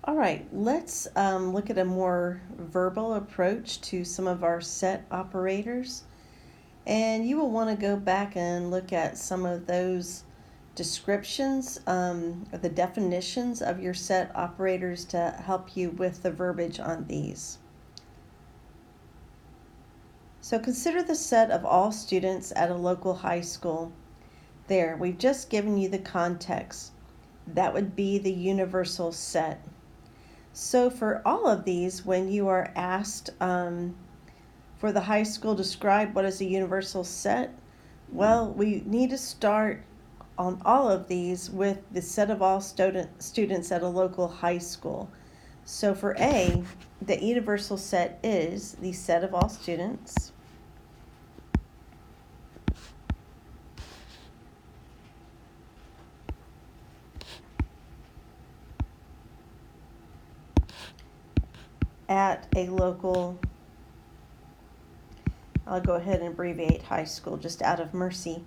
All right, let's look at a more verbal approach to some of our set operators. And you will want to go back and look at some of those descriptions or the definitions of your set operators to help you with the verbiage on these. So consider the set of all students at a local high school. There, we've just given you the context. That would be the universal set. So for all of these, when you are asked for the high school, describe what is a universal set, well, we need to start on all of these with the set of all students at a local high school. So for A, the universal set is the set of all students at a local, I'll go ahead and abbreviate high school just out of mercy.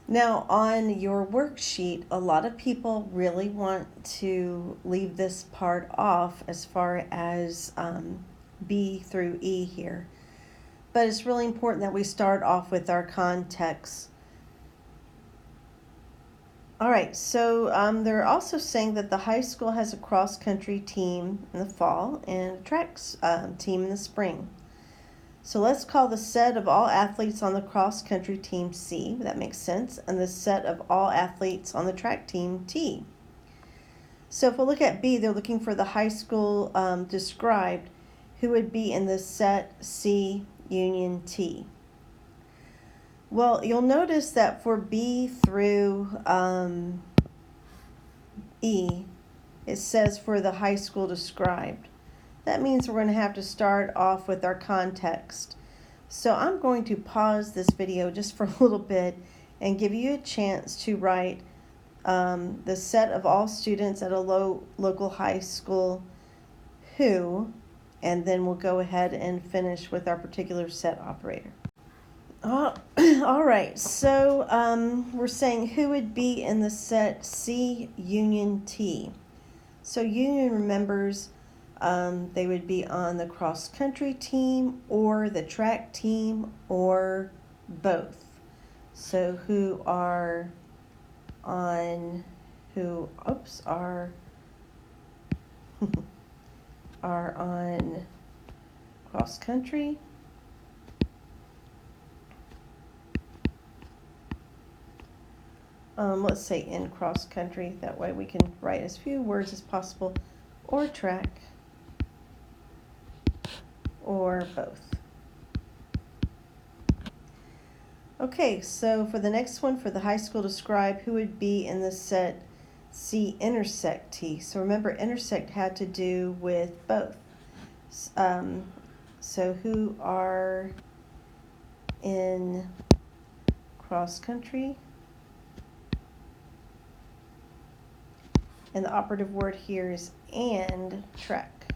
Now on your worksheet, a lot of people really want to leave this part off as far as B through E here. But it's really important that we start off with our context. All right, so they're also saying that the high school has a cross-country team in the fall and a track team in the spring. So let's call the set of all athletes on the cross-country team C, that makes sense, and the set of all athletes on the track team T. So if we look at B, they're looking for the high school described, who would be in the set C union T. Well, you'll notice that for B through E, it says for the high school described. That means we're going to have to start off with our context. So I'm going to pause this video just for a little bit and give you a chance to write the set of all students at a local high school who, and then we'll go ahead and finish with our particular set operator. All right, so we're saying who would be in the set C union T. So union remembers they would be on the cross-country team or the track team or both. So who are on, are on cross-country. Let's say in cross-country, that way we can write as few words as possible, or track, or both. Okay, so for the next one, for the high school describe, who would be in the set C intersect T. So remember, intersect had to do with both. So who are in cross-country? And the operative word here is and track.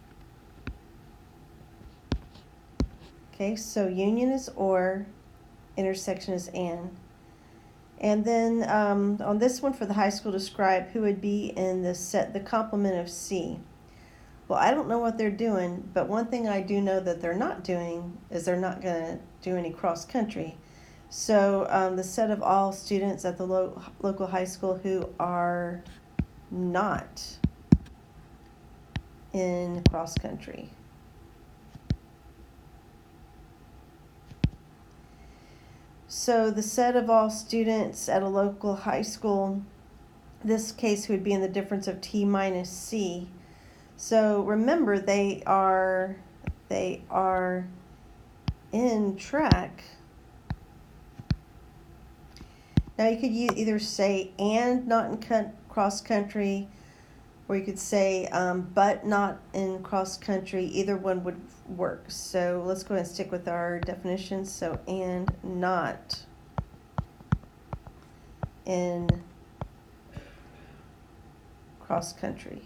Okay, so union is or, intersection is and. And then on this one for the high school describe, who would be in the set, the complement of C. Well, I don't know what they're doing, but one thing I do know that they're not doing is they're not going to do any cross-country. So the set of all students at the local high school who are not in cross-country. So the set of all students at a local high school, this case would be in the difference of T minus C. So remember, they are in track. Now you could either say and not in cross-country, or you could say but not in cross-country. Either one would work. So let's go ahead and stick with our definitions. So and not in cross-country.